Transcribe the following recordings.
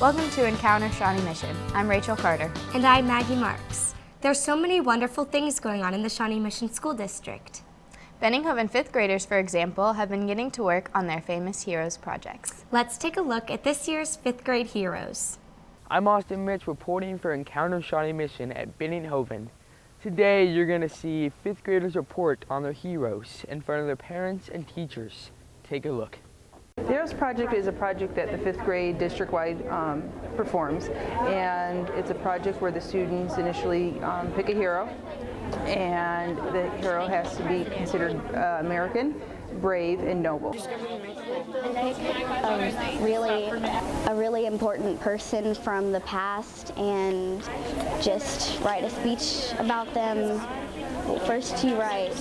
Welcome to Encounter Shawnee Mission. I'm Rachel Carter. And I'm Maggie Marks. There's so many wonderful things going on in the Shawnee Mission School District. Benninghoven 5th graders, for example, have been getting to work on their famous Heroes projects. Let's take a look at this year's 5th grade heroes. I'm Austin Mitch reporting for Encounter Shawnee Mission at Benninghoven. Today you're going to see 5th graders report on their heroes in front of their parents and teachers. Take a look. The Heroes Project is a project that the 5th grade district-wide performs, and it's a project where the students initially pick a hero, and the hero has to be considered American, brave, and noble. A really important person from the past and just write a speech about them. First you write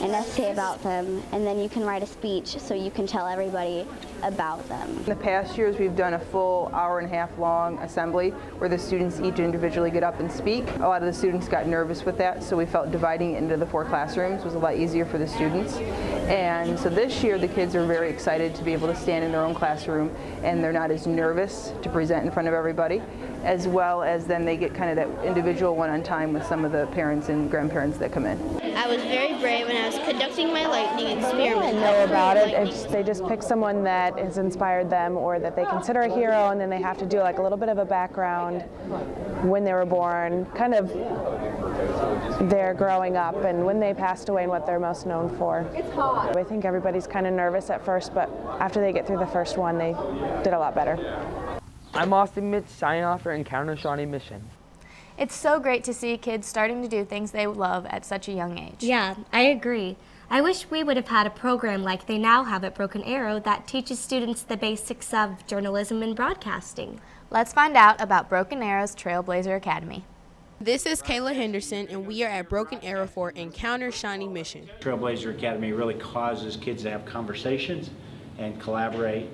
an essay about them, and then you can write a speech so you can tell everybody about them. In the past years, we've done a full hour-and-a-half long assembly where the students each individually get up and speak. A lot of the students got nervous with that, so we felt dividing it into the 4 classrooms was a lot easier for the students. And so this year, the kids are very excited to be able to stand in their own classroom, and they're not as nervous to present in front of everybody, as well as then they get kind of that individual one-on time with some of the parents and grandparents that come in. I was very brave when I was conducting my lightning experiment. Know about it. They just pick someone that has inspired them or that they consider a hero, and then they have to do like a little bit of a background when they were born, kind of their growing up and when they passed away and what they're most known for. I think everybody's kind of nervous at first, but after they get through the first one, they did a lot better. I'm Austin Mitch, signing off for Encounter Shawnee Mission. It's so great to see kids starting to do things they love at such a young age. Yeah, I agree. I wish we would have had a program like they now have at Broken Arrow that teaches students the basics of journalism and broadcasting. Let's find out about Broken Arrow's Trailblazer Academy. This is Kayla Henderson, and we are at Broken Arrow for Encounter Shawnee Mission. Trailblazer Academy really causes kids to have conversations and collaborate,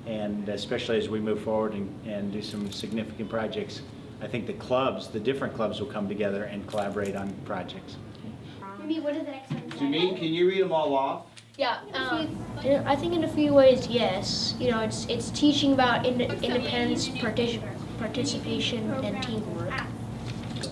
and especially as we move forward and do some significant projects, I think the different clubs will come together and collaborate on projects. What is the next one? Janine, can you read them all off? Yeah, I think in a few ways, yes. You know, it's teaching about independence, participation, and teamwork.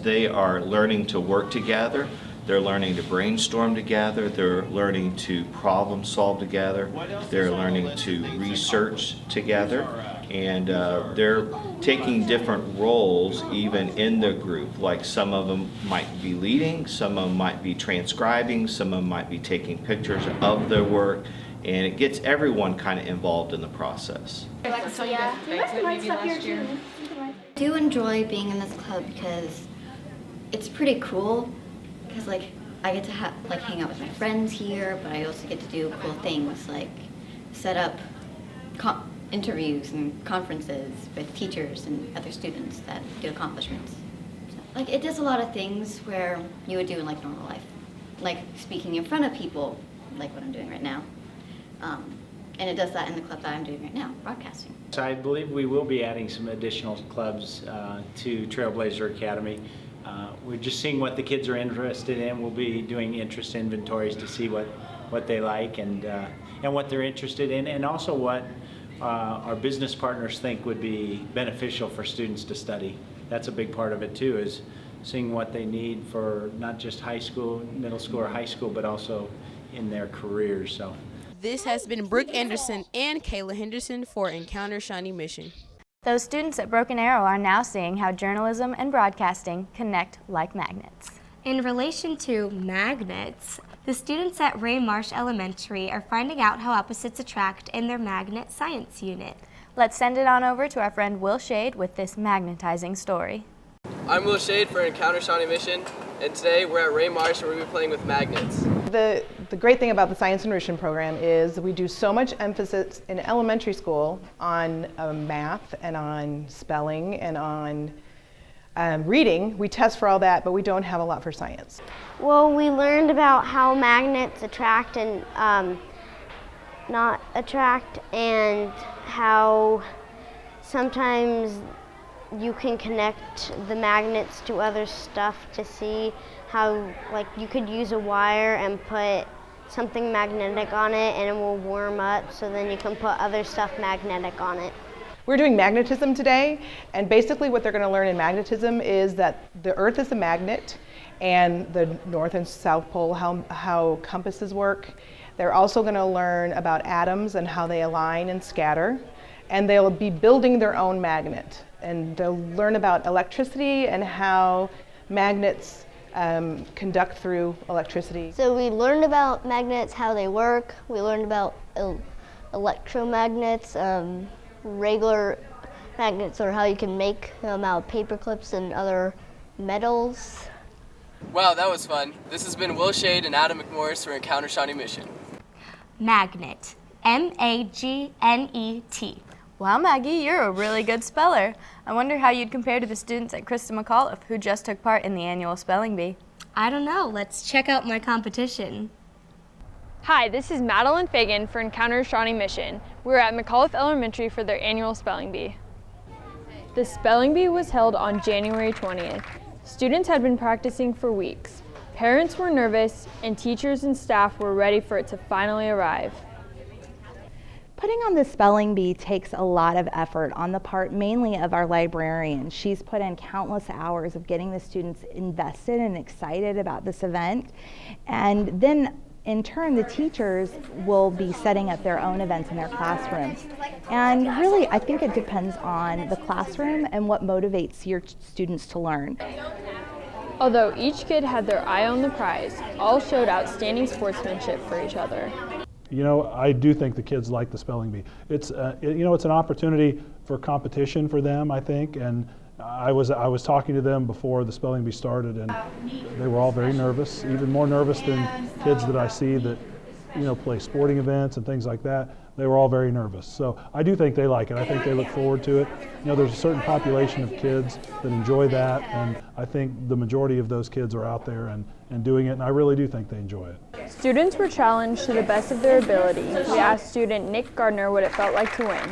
They are learning to work together. They're learning to brainstorm together. They're learning to problem solve together. They're learning to research together. And they're taking different roles even in the group. Like some of them might be leading, some of them might be transcribing, some of them might be taking pictures of their work. And it gets everyone kind of involved in the process. I do enjoy being in this club because it's pretty cool. Because I get to hang out with my friends here, but I also get to do cool things like set up interviews and conferences with teachers and other students that do accomplishments. So, it does a lot of things where you would do in normal life, like speaking in front of people, like what I'm doing right now. And it does that in the club that I'm doing right now, broadcasting. So I believe we will be adding some additional clubs to Trailblazer Academy. We're just seeing what the kids are interested in. We'll be doing interest inventories to see what they like and what they're interested in, and also what our business partners think would be beneficial for students to study. That's a big part of it too, is seeing what they need for not just high school, middle school, or high school, but also in their careers. So This has been Brooke Anderson and Kayla Henderson for Encounter Shawnee Mission. Those students at Broken Arrow are now seeing how journalism and broadcasting connect like magnets. In relation to magnets, the students at Ray Marsh Elementary are finding out how opposites attract in their magnet science unit. Let's send it on over to our friend Will Shade with this magnetizing story. I'm Will Shade for Encounter Shawnee Mission, and today we're at Ray Marsh and we'll be playing with magnets. The great thing about the Science Enrichment program is we do so much emphasis in elementary school on math and on spelling and on reading. We test for all that, but we don't have a lot for science. Well, we learned about how magnets attract and not attract, and how sometimes you can connect the magnets to other stuff to see how, you could use a wire and put something magnetic on it and it will warm up, so then you can put other stuff magnetic on it. We're doing magnetism today, and basically what they're going to learn in magnetism is that the Earth is a magnet, and the North and South Pole, how compasses work. They're also going to learn about atoms and how they align and scatter, and they'll be building their own magnet. And they'll learn about electricity and how magnets conduct through electricity. So we learned about magnets, how they work. We learned about electromagnets, regular magnets, or how you can make them out of paper clips and other metals. Wow, that was fun. This has been Will Shade and Adam McMorris for Encounter Shawnee Mission. Magnet, M-A-G-N-E-T. Wow, Maggie, you're a really good speller. I wonder how you'd compare to the students at Krista McAuliffe who just took part in the annual spelling bee. I don't know. Let's check out my competition. Hi, this is Madeline Fagan for Encounter Shawnee Mission. We're at McAuliffe Elementary for their annual spelling bee. The spelling bee was held on January 20th. Students had been practicing for weeks. Parents were nervous, and teachers and staff were ready for it to finally arrive. Putting on the spelling bee takes a lot of effort on the part mainly of our librarian. She's put in countless hours of getting the students invested and excited about this event. And then in turn, the teachers will be setting up their own events in their classrooms. And really, I think it depends on the classroom and what motivates your students to learn. Although each kid had their eye on the prize, all showed outstanding sportsmanship for each other. You know, I do think the kids like the spelling bee. It's it's an opportunity for competition for them, I think, and I was talking to them before the spelling bee started, and they were all very nervous, even more nervous than kids that I see that, play sporting events and things like that. They were all very nervous. So I do think they like it. I think they look forward to it. There's a certain population of kids that enjoy that, and I think the majority of those kids are out there and doing it, and I really do think they enjoy it. Students were challenged to the best of their ability. We asked student Nick Gardner what it felt like to win.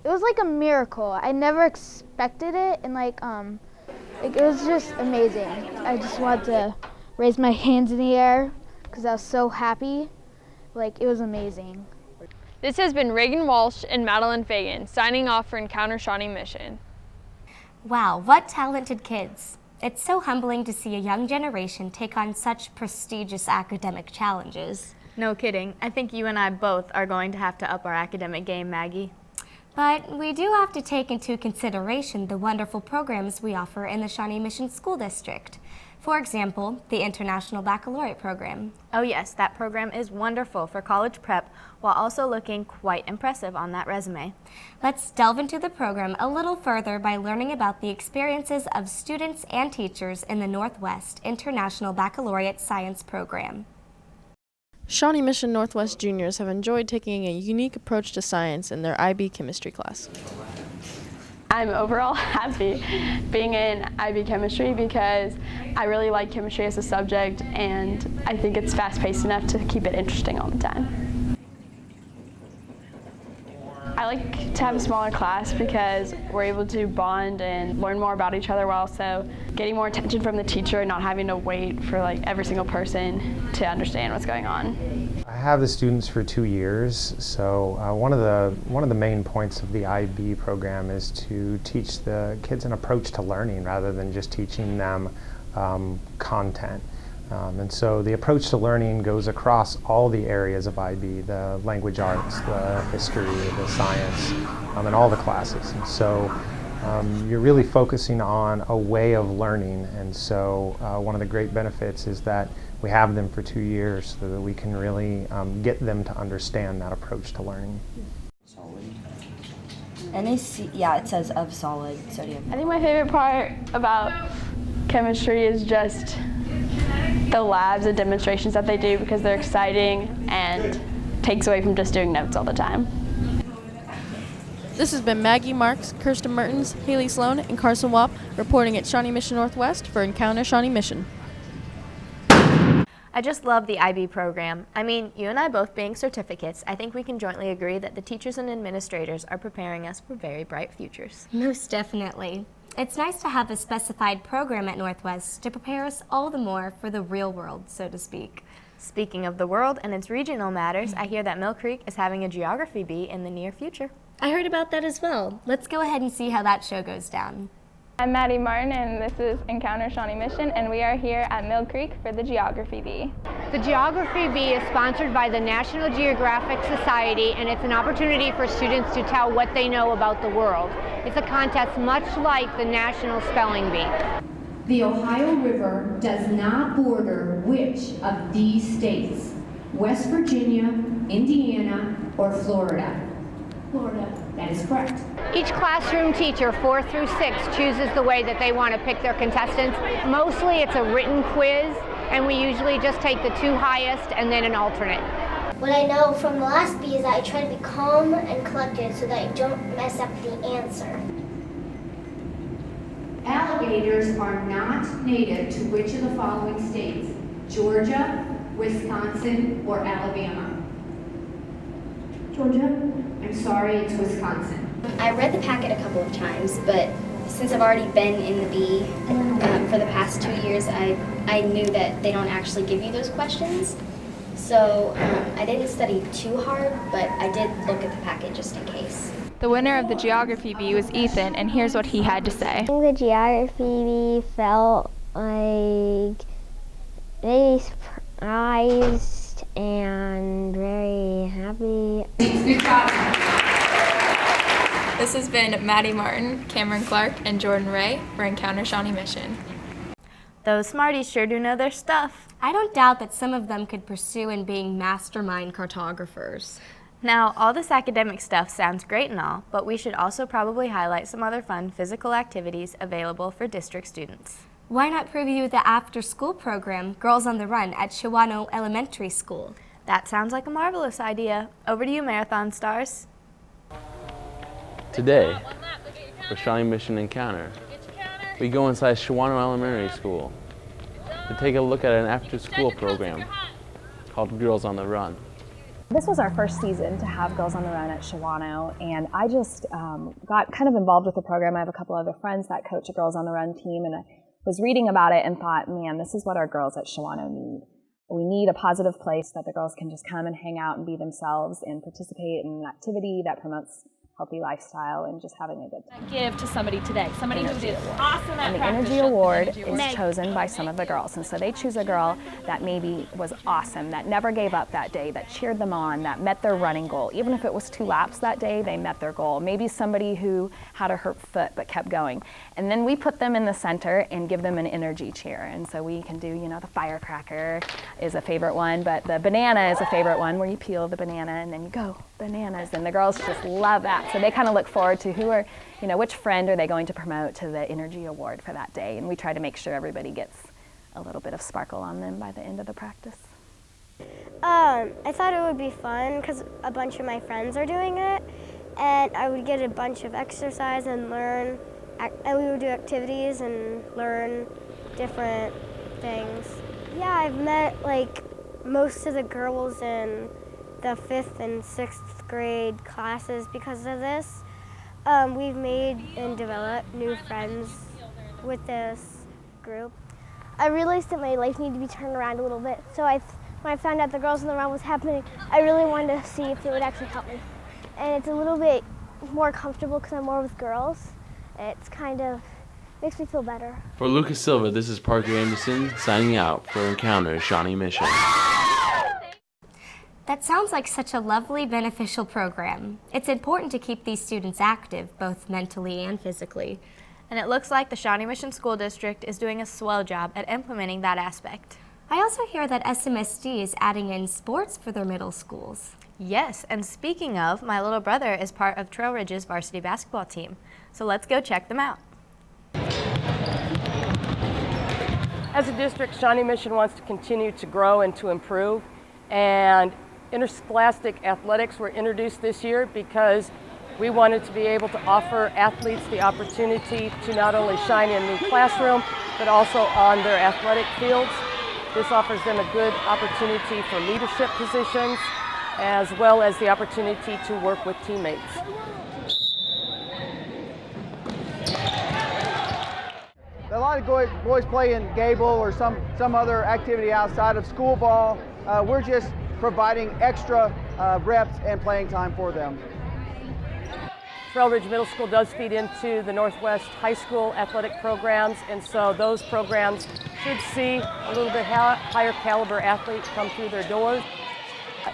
It was like a miracle. I never expected it, and it was just amazing. I just wanted to raise my hands in the air because I was so happy. It was amazing. This has been Reagan Walsh and Madeline Fagan signing off for Encounter Shawnee Mission. Wow, what talented kids. It's so humbling to see a young generation take on such prestigious academic challenges. No kidding. I think you and I both are going to have to up our academic game, Maggie. But we do have to take into consideration the wonderful programs we offer in the Shawnee Mission School District. For example, the International Baccalaureate program. Oh yes, that program is wonderful for college prep while also looking quite impressive on that resume. Let's delve into the program a little further by learning about the experiences of students and teachers in the Northwest International Baccalaureate Science program. Shawnee Mission Northwest juniors have enjoyed taking a unique approach to science in their IB chemistry class. I'm overall happy being in IB chemistry because I really like chemistry as a subject, and I think it's fast-paced enough to keep it interesting all the time. I like to have a smaller class because we're able to bond and learn more about each other while also getting more attention from the teacher and not having to wait for every single person to understand what's going on. I have the students for 2 years, so one of the main points of the IB program is to teach the kids an approach to learning rather than just teaching them content. And so the approach to learning goes across all the areas of IB, the language arts, the history, the science, and all the classes. And so you're really focusing on a way of learning, and so one of the great benefits is that we have them for 2 years so that we can really get them to understand that approach to learning. Yeah, it says of solid sodium. I think my favorite part about chemistry is just the labs and demonstrations that they do because they're exciting and takes away from just doing notes all the time. This has been Maggie Marks, Kirsten Mertens, Haley Sloan, and Carson Wapp reporting at Shawnee Mission Northwest for Encounter Shawnee Mission. I just love the IB program. I mean, you and I both being certificates, I think we can jointly agree that the teachers and administrators are preparing us for very bright futures. Most definitely. It's nice to have a specified program at Northwest to prepare us all the more for the real world, so to speak. Speaking of the world and its regional matters, I hear that Mill Creek is having a geography bee in the near future. I heard about that as well. Let's go ahead and see how that show goes down. I'm Maddie Martin, and this is Encounter Shawnee Mission, and we are here at Mill Creek for the Geography Bee. The Geography Bee is sponsored by the National Geographic Society, and it's an opportunity for students to tell what they know about the world. It's a contest much like the National Spelling Bee. The Ohio River does not border which of these states? West Virginia, Indiana, or Florida? Florida. That is correct. Each classroom teacher, 4 through 6, chooses the way that they want to pick their contestants. Mostly it's a written quiz, and we usually just take the 2 highest and then an alternate. What I know from the last bee is that I try to be calm and collected so that I don't mess up the answer. Alligators are not native to which of the following states? Georgia, Wisconsin, or Alabama? Georgia? I'm sorry, it's Wisconsin. I read the packet a couple of times, but since I've already been in the bee for the past 2 years, I knew that they don't actually give you those questions. So I didn't study too hard, but I did look at the packet just in case. The winner of the Geography Bee was Ethan, and here's what he had to say. The Geography Bee felt like very surprised and very happy. Good job. This has been Maddie Martin, Cameron Clark, and Jordan Ray for Encounter Shawnee Mission. Those smarties sure do know their stuff. I don't doubt that some of them could pursue in being mastermind cartographers. Now, all this academic stuff sounds great and all, but we should also probably highlight some other fun physical activities available for district students. Why not preview the after-school program, Girls on the Run, at Shawnee Elementary School? That sounds like a marvelous idea. Over to you, Marathon Stars. Today, for Shawnee Mission Encounter, we go inside Shawnee Elementary School to take a look at an after-school program called Girls on the Run. This was our first season to have Girls on the Run at Shawnee, and I just got kind of involved with the program. I have a couple other friends that coach a Girls on the Run team, and I was reading about it and thought, man, this is what our girls at Shawnee need. We need a positive place that the girls can just come and hang out and be themselves and participate in an activity that promotes healthy lifestyle and just having a good time. Give to somebody today, somebody who did awesome at And the practice. Energy Award is chosen by some of the girls, and so they choose a girl that maybe was awesome, that never gave up that day, that cheered them on, that met their running goal. Even if it was 2 laps that day, they met their goal. Maybe somebody who had a hurt foot but kept going. And then we put them in the center and give them an energy cheer. And so we can do, you know, the firecracker is a favorite one, but the banana is a favorite one, where you peel the banana and then you go, bananas, and the girls just love that. So they kind of look forward to who are, you know, which friend are they going to promote to the Energy Award for that day. And we try to make sure everybody gets a little bit of sparkle on them by the end of the practice. I thought it would be fun because a bunch of my friends are doing it, and I would get a bunch of exercise and learn, and we would do activities and learn different things. Yeah, I've met like most of the girls in the 5th and 6th grade classes because of this. We've made and developed new friends with this group. I realized that my life needed to be turned around a little bit, so when I found out the Girls on the Run was happening, I really wanted to see if it would actually help me. And it's a little bit more comfortable because I'm more with girls. It's kind of makes me feel better. For Lucas Silva, this is Parker Anderson signing out for Encounter Shawnee Mission. That sounds like such a lovely, beneficial program. It's important to keep these students active, both mentally and physically. And it looks like the Shawnee Mission School District is doing a swell job at implementing that aspect. I also hear that SMSD is adding in sports for their middle schools. Yes, and speaking of, my little brother is part of Trail Ridge's varsity basketball team. So let's go check them out. As a district, Shawnee Mission wants to continue to grow and to improve, and interscholastic athletics were introduced this year because we wanted to be able to offer athletes the opportunity to not only shine in the classroom, but also on their athletic fields. This offers them a good opportunity for leadership positions, as well as the opportunity to work with teammates. A lot of boys play in Gable or some other activity outside of school ball, we're just providing extra reps and playing time for them. Trail Ridge Middle School does feed into the Northwest High School athletic programs, and so those programs should see a little bit higher caliber athletes come through their doors.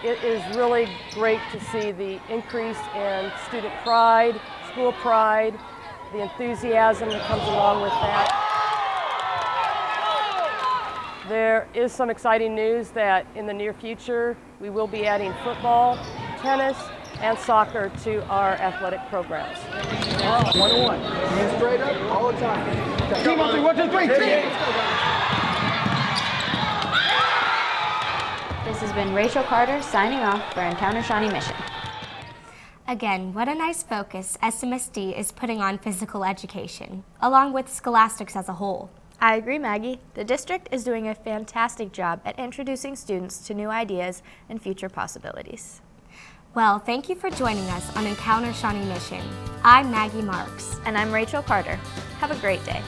It is really great to see the increase in student pride, school pride, the enthusiasm that comes along with that. There is some exciting news that in the near future we will be adding football, tennis, and soccer to our athletic programs. One-on-one. Hands straight up all the time. Team up, 1, 2, 3, team! This has been Rachel Carter signing off for Encounter Shawnee Mission. Again, what a nice focus SMSD is putting on physical education, along with scholastics as a whole. I agree, Maggie. The district is doing a fantastic job at introducing students to new ideas and future possibilities. Well, thank you for joining us on Encounter Shawnee Mission. I'm Maggie Marks. And I'm Rachel Carter. Have a great day.